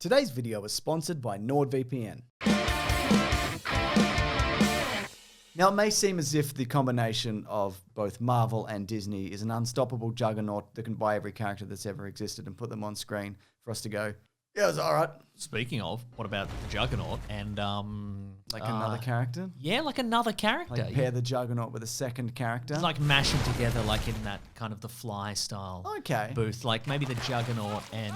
Today's video is sponsored by NordVPN. Now, it may seem as if the combination of both Marvel and Disney is an unstoppable juggernaut that can buy every character that's ever existed and put them on screen for us to go, yeah, it's all right. Speaking of, what about the Juggernaut and Another character? Yeah, like another character. Like pair the Juggernaut with a second character? It's like mash them together, like in that kind of the Fly style booth. Like maybe the Juggernaut and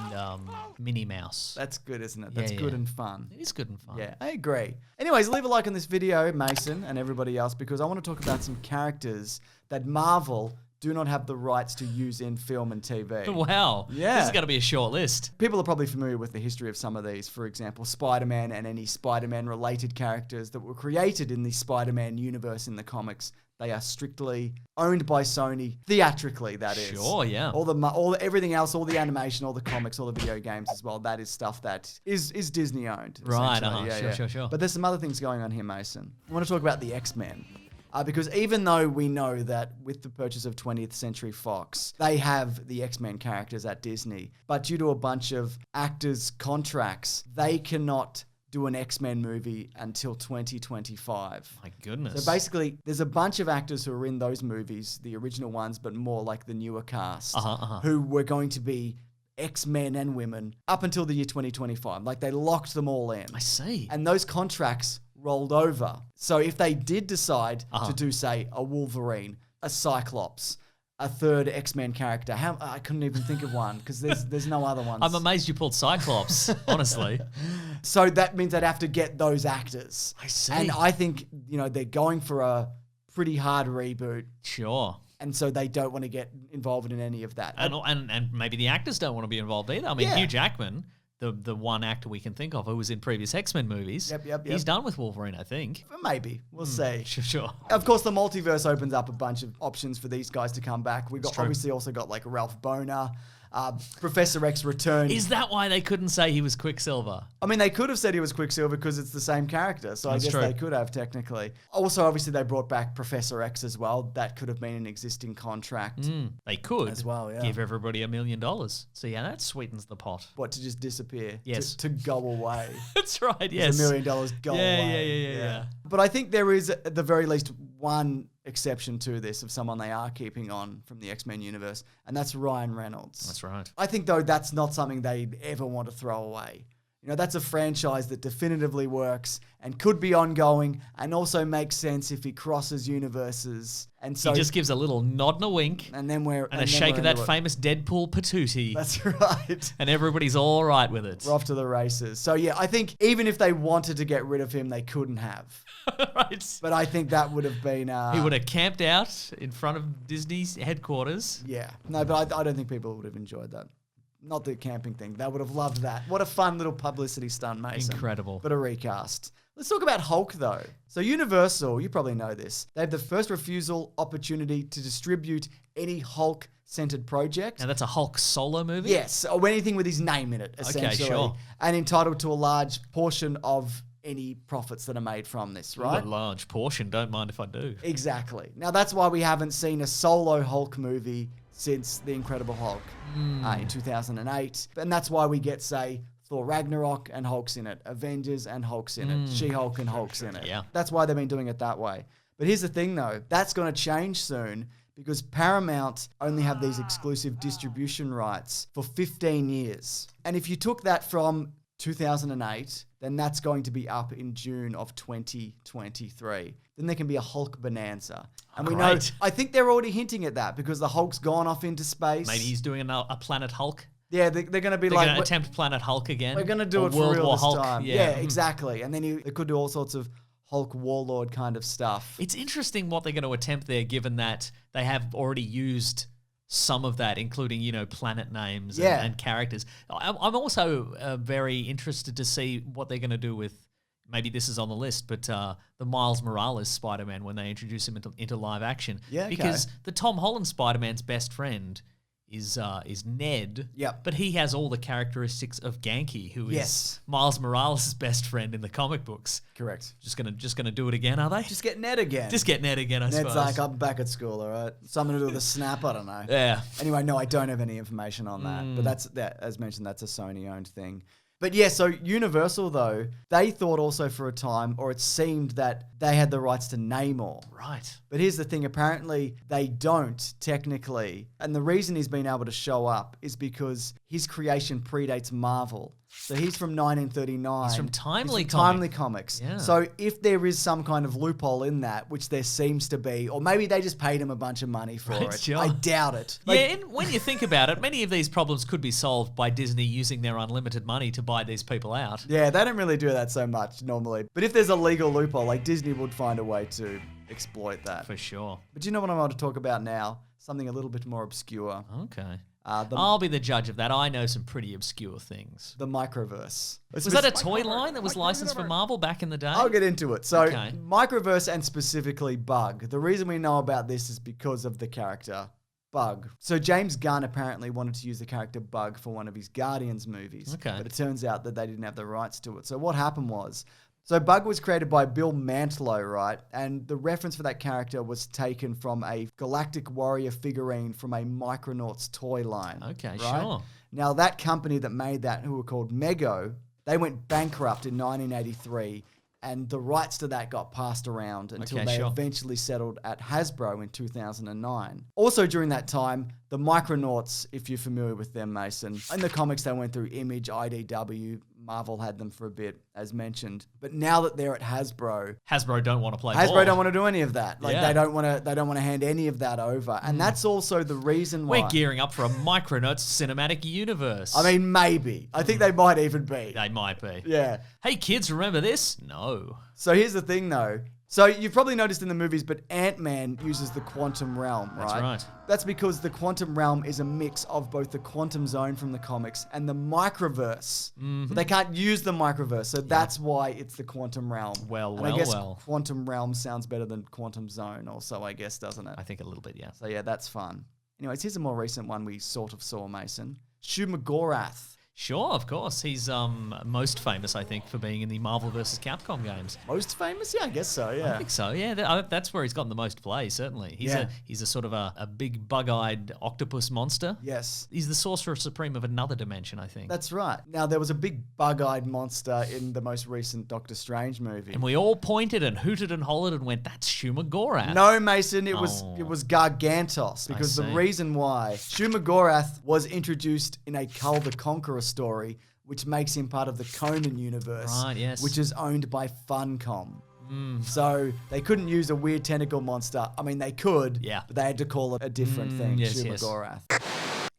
Minnie Mouse. That's good, isn't it? That's good and fun. It is good and fun. Yeah, I agree. Anyways, leave a like on this video, Mason, and everybody else, because I want to talk about some characters that Marvel do not have the rights to use in film and TV. Wow. Yeah. This is going to be a short list. People are probably familiar with the history of some of these. For example, Spider-Man and any Spider-Man related characters that were created in the Spider-Man universe in the comics. They are strictly owned by Sony, theatrically, that is. Sure, yeah. Everything else, all the animation, all the comics, all the video games as well, that is stuff that is Disney owned. Right, sure. But there's some other things going on here, Mason. I want to talk about the XMen. Because even though we know that with the purchase of 20th Century Fox, they have the X-Men characters at Disney, but due to a bunch of actors' contracts, they cannot do an X-Men movie until 2025. My goodness. So basically, there's a bunch of actors who are in those movies, the original ones, but more like the newer cast, who were going to be X-Men and women up until the year 2025. Like, they locked them all in. I see. And those contracts rolled over. So if they did decide to do, say, a Wolverine, a Cyclops, a third X-Men character, I couldn't even think of one because there's no other ones. I'm amazed you pulled Cyclops, honestly. So that means they'd have to get those actors. I see. And I think, they're going for a pretty hard reboot. Sure. And so they don't want to get involved in any of that. And maybe the actors don't want to be involved either. I mean, Hugh Jackman, the one actor we can think of who was in previous X-Men movies. Yep. He's done with Wolverine, I think. Maybe. We'll see. Sure. Of course, the multiverse opens up a bunch of options for these guys to come back. We've obviously also got like Ralph Boner. Professor X returned. Is that why they couldn't say he was Quicksilver? I mean, they could have said he was Quicksilver because it's the same character. So I guess they could have technically. Also, obviously, they brought back Professor X as well. That could have been an existing contract. They could as well, yeah. Give everybody $1 million. So yeah, that sweetens the pot. What, to just disappear? Yes. To go away. That's right, yes. $1 million go away. Yeah. But I think there is at the very least one exception to this of someone they are keeping on from the X-Men universe, and that's Ryan Reynolds. That's right. I think, though, that's not something they'd ever want to throw away. That's a franchise that definitively works and could be ongoing and also makes sense if he crosses universes. And so he just gives a little nod and a wink and a shake of that famous Deadpool patootie. That's right. And everybody's all right with it. We're off to the races. So yeah, I think even if they wanted to get rid of him, they couldn't have. Right. But I think that would have been... he would have camped out in front of Disney's headquarters. Yeah. No, but I don't think people would have enjoyed that. Not the camping thing. They would have loved that. What a fun little publicity stunt, Mason. Incredible. But a recast. Let's talk about Hulk, though. So Universal, you probably know this, they have the first refusal opportunity to distribute any Hulk-centered project. Now, that's a Hulk solo movie? Yes, or anything with his name in it, essentially. Okay, sure. And entitled to a large portion of any profits that are made from this, right? A large portion. Don't mind if I do. Exactly. Now, that's why we haven't seen a solo Hulk movie since The Incredible Hulk in 2008. And that's why we get, say, Thor Ragnarok and Hulk's in it, Avengers and Hulk's in it, She-Hulk and Hulk's in it. Yeah. That's why they've been doing it that way. But here's the thing, though. That's going to change soon because Paramount only have these exclusive distribution rights for 15 years. And if you took that from 2008, then that's going to be up in June of 2023. Then there can be a Hulk bonanza. And we know, I think they're already hinting at that because the Hulk's gone off into space. Maybe he's doing a Planet Hulk. Yeah, they're going to be They're going to attempt Planet Hulk again. We're going to do it for World real War this Hulk. time. Yeah, exactly. And then they could do all sorts of Hulk warlord kind of stuff. It's interesting what they're going to attempt there, given that they have already used some of that, including, planet names and characters. I'm also very interested to see what they're going to do with, maybe this is on the list, but the Miles Morales Spider-Man when they introduce him into live action. Yeah, okay. Because the Tom Holland Spider-Man's best friend is Ned. Yep. But he has all the characteristics of Genki, who is Miles Morales' best friend in the comic books. Correct. Just gonna do it again, are they? Just get Ned again. Just get Ned again, I suppose. Ned's like, I'm back at school, all right? Something to do with a snap, I don't know. Yeah. Anyway, no, I don't have any information on that. But that's, as mentioned, that's a Sony-owned thing. But yeah, so Universal, though, they thought also for a time, or it seemed that they had the rights to Namor. Right. But here's the thing, apparently they don't technically. And the reason he's been able to show up is because his creation predates Marvel. So he's from 1939. He's from Timely Comics. Yeah. So if there is some kind of loophole in that, which there seems to be, or maybe they just paid him a bunch of money for it. Sure. I doubt it. And when you think about it, many of these problems could be solved by Disney using their unlimited money to buy these people out. Yeah, they don't really do that so much normally. But if there's a legal loophole, like Disney would find a way to exploit that. For sure. But you know what I want to talk about now? Something a little bit more obscure. Okay. I'll be the judge of that. I know some pretty obscure things. The Microverse. Was that a toy line that was licensed for Marvel back in the day? I'll get into it. So, Microverse and specifically Bug. The reason we know about this is because of the character Bug. So James Gunn apparently wanted to use the character Bug for one of his Guardians movies. Okay. But it turns out that they didn't have the rights to it. So what happened was, so Bug was created by Bill Mantlo, right? And the reference for that character was taken from a Galactic Warrior figurine from a Micronauts toy line. Okay, right? sure. Now, that company that made that, who were called Mego, they went bankrupt in 1983, and the rights to that got passed around until they eventually settled at Hasbro in 2009. Also during that time, the Micronauts, if you're familiar with them, Mason, in the comics they went through Image, IDW, Marvel had them for a bit, as mentioned. But now that they're at Hasbro don't want to play Hasbro ball. don't want to do any of that. Like they don't want to hand any of that over. And that's also the reason why we're gearing up for a Micronauts cinematic universe. I mean, maybe. I think they might even be. They might be. Yeah. Hey kids, remember this? No. So here's the thing though. So you've probably noticed in the movies, but Ant-Man uses the quantum realm, right? That's right. That's because the quantum realm is a mix of both the quantum zone from the comics and the microverse. So they can't use the microverse, so that's why it's the quantum realm. I guess quantum realm sounds better than quantum zone also, I guess, doesn't it? I think a little bit, yeah. So yeah, that's fun. Anyways, here's a more recent one we sort of saw, Mason. Shu McGorath. Sure, of course. He's most famous, I think, for being in the Marvel vs. Capcom games. Most famous? Yeah, I guess so, yeah. I think so, yeah. That's where he's gotten the most play, certainly. He's a sort of a big bug-eyed octopus monster. Yes. He's the Sorcerer Supreme of another dimension, I think. That's right. Now, there was a big bug-eyed monster in the most recent Doctor Strange movie. And we all pointed and hooted and hollered and went, that's Shu McGorath. No, Mason, it was Gargantos. Because the reason why Shu McGorath was introduced in a Kull the Conqueror story, which makes him part of the Conan universe, right, yes. which is owned by Funcom. So they couldn't use a weird tentacle monster. I mean, they could, but they had to call it a different thing, Shu McGorath.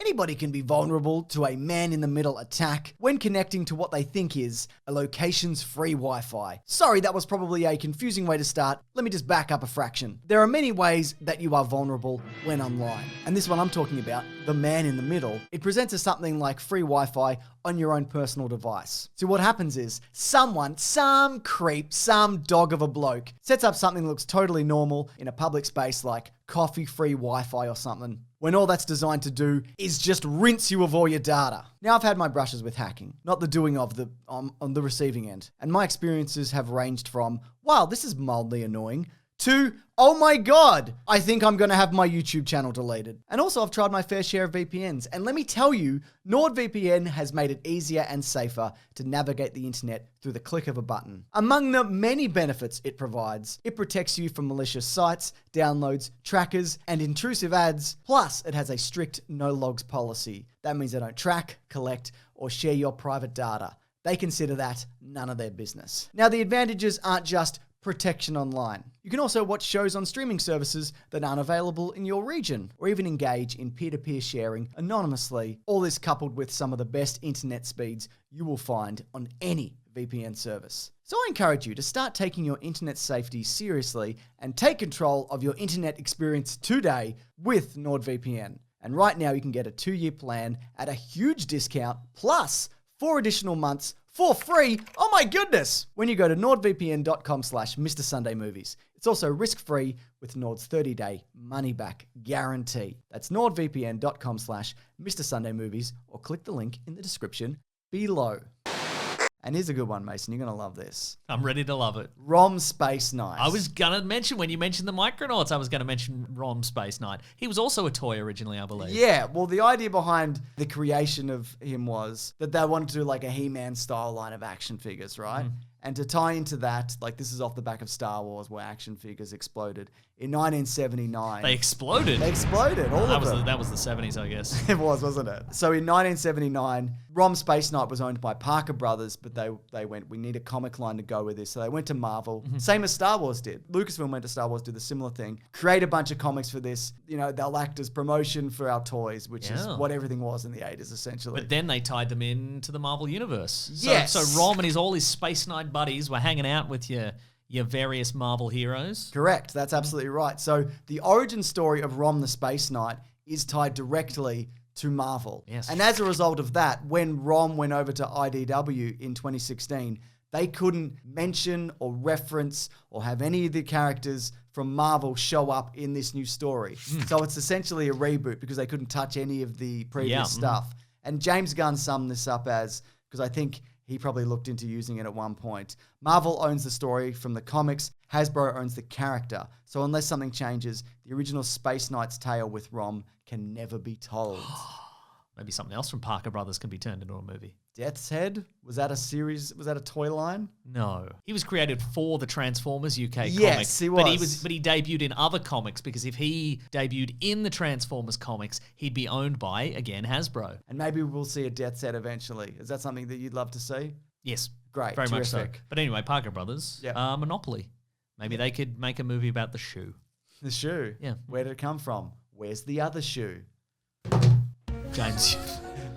Anybody can be vulnerable to a man-in-the-middle attack when connecting to what they think is a location's free Wi-Fi. Sorry, that was probably a confusing way to start. Let me just back up a fraction. There are many ways that you are vulnerable when online. And this one I'm talking about, the man-in-the-middle, it presents as something like free Wi-Fi on your own personal device. So what happens is someone, some creep, some dog of a bloke, sets up something that looks totally normal in a public space like coffee-free Wi-Fi or something, when all that's designed to do is just rinse you of all your data. Now, I've had my brushes with hacking, not the doing of the on the receiving end, and my experiences have ranged from, wow, this is mildly annoying, to, oh my God, I think I'm going to have my YouTube channel deleted. And also, I've tried my fair share of VPNs, and let me tell you, NordVPN has made it easier and safer to navigate the internet through the click of a button. Among the many benefits it provides, it protects you from malicious sites, downloads, trackers, and intrusive ads. Plus, it has a strict no logs policy. That means they don't track, collect, or share your private data. They consider that none of their business. Now, the advantages aren't just protection online. You can also watch shows on streaming services that aren't available in your region, or even engage in peer-to-peer sharing anonymously. All this coupled with some of the best internet speeds you will find on any VPN service. So I encourage you to start taking your internet safety seriously and take control of your internet experience today with NordVPN. And right now you can get a 2-year plan at a huge discount plus 4 additional months for free. Oh my goodness! When you go to nordvpn.com/Mr. Sunday Movies. It's also risk-free with Nord's 30-day money-back guarantee. That's nordvpn.com/Mr. Sunday Movies, or click the link in the description below. And here's a good one, Mason. You're going to love this. I'm ready to love it. Rom Space Knight. I was going to mention, when you mentioned the Micronauts, I was going to mention Rom Space Knight. He was also a toy originally, I believe. Yeah, well, the idea behind the creation of him was that they wanted to do like a He-Man style line of action figures, right? And to tie into that, like this is off the back of Star Wars where action figures exploded. In 1979... They exploded? They exploded, all of them. That was the 70s, I guess. It was, wasn't it? So in 1979, Rom Space Knight was owned by Parker Brothers, but they went, we need a comic line to go with this. So they went to Marvel, same as Star Wars did. Lucasfilm went to Star Wars, did the similar thing. Create a bunch of comics for this. You know, they'll act as promotion for our toys, which is what everything was in the 80s, essentially. But then they tied them into the Marvel Universe. Yes. So Rom and all his Space Knight buddies were hanging out with your various Marvel heroes. Correct. That's absolutely right. So the origin story of Rom the Space Knight is tied directly to Marvel. Yes. And as a result of that, when Rom went over to IDW in 2016, they couldn't mention or reference or have any of the characters from Marvel show up in this new story. So it's essentially a reboot because they couldn't touch any of the previous stuff. And James Gunn summed this up as, because I think he probably looked into using it at one point. Marvel owns the story from the comics. Hasbro owns the character. So unless something changes, the original Space Knight's tale with Rom can never be told. Maybe something else from Parker Brothers can be turned into a movie. Death's Head? Was that a series? Was that a toy line? No. He was created for the Transformers UK comics. Yes, he was. But he debuted in other comics because if he debuted in the Transformers comics, he'd be owned by, again, Hasbro. And maybe we'll see a Death's Head eventually. Is that something that you'd love to see? Yes. Great. Very terrific. much so. But anyway, Parker Brothers, Monopoly. Maybe they could make a movie about the shoe. The shoe? Yeah. Where did it come from? Where's the other shoe? James.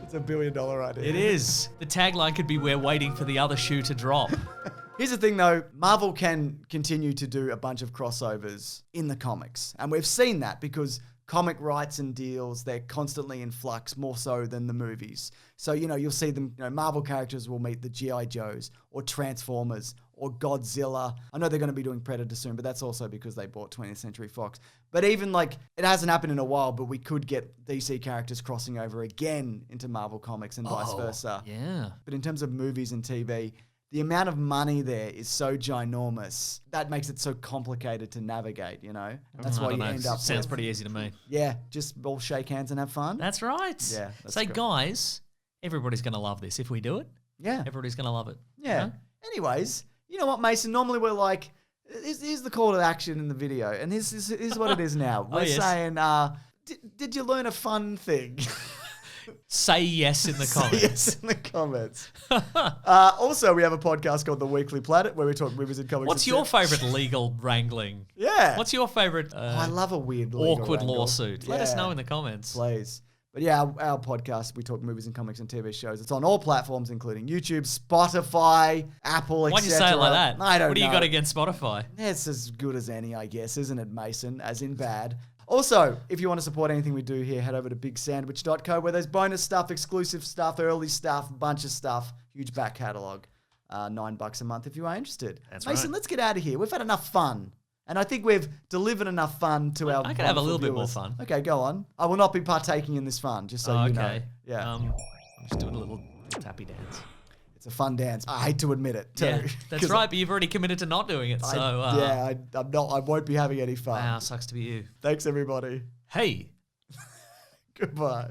It's $1 billion idea. It is. The tagline could be, we're waiting for the other shoe to drop. Here's the thing though, Marvel can continue to do a bunch of crossovers in the comics. And we've seen that because comic rights and deals, they're constantly in flux, more so than the movies. So, you'll see them, Marvel characters will meet the G.I. Joes or Transformers or Godzilla. I know they're going to be doing Predator soon, but that's also because they bought 20th Century Fox. But even it hasn't happened in a while, but we could get DC characters crossing over again into Marvel comics and vice versa. Yeah. But in terms of movies and TV, the amount of money there is so ginormous. That makes it so complicated to navigate, That's why you end up... Sounds pretty easy to me. Yeah, just all shake hands and have fun. That's right. Yeah. That's Say, great. guys, everybody's going to love this. If we do it, Yeah. everybody's going to love it. Yeah. Anyways, you know what, Mason? Normally we're like, here's the call to action in the video. And here's what it is now. We're saying, did you learn a fun thing? Say yes in the comments. Say yes in the comments. Also, we have a podcast called The Weekly Planet where we talk movies and comics. What's your favourite legal wrangling? Yeah. What's your favourite I love a weird legal awkward wrangle. lawsuit? Let us know in the comments. Please. But yeah, our podcast, we talk movies and comics and TV shows. It's on all platforms, including YouTube, Spotify, Apple, etc. Why'd you say it like that? I don't know. What do you got against Spotify? It's as good as any, I guess, isn't it, Mason? As in bad. Also, if you want to support anything we do here, head over to bigsandwich.co where there's bonus stuff, exclusive stuff, early stuff, a bunch of stuff, huge back catalogue. $9 a month if you are interested. That's Mason, right. let's get out of here. We've had enough fun. And I think we've delivered enough fun to our I can have a little bit viewers. more fun. Okay, go on. I will not be partaking in this fun, just so you know. Yeah. I'm just doing a little tappy dance. It's a fun dance. I hate to admit it, too. Yeah, that's right, but you've already committed to not doing it, so... I'm not. I won't be having any fun. Wow, sucks to be you. Thanks, everybody. Hey! Goodbye.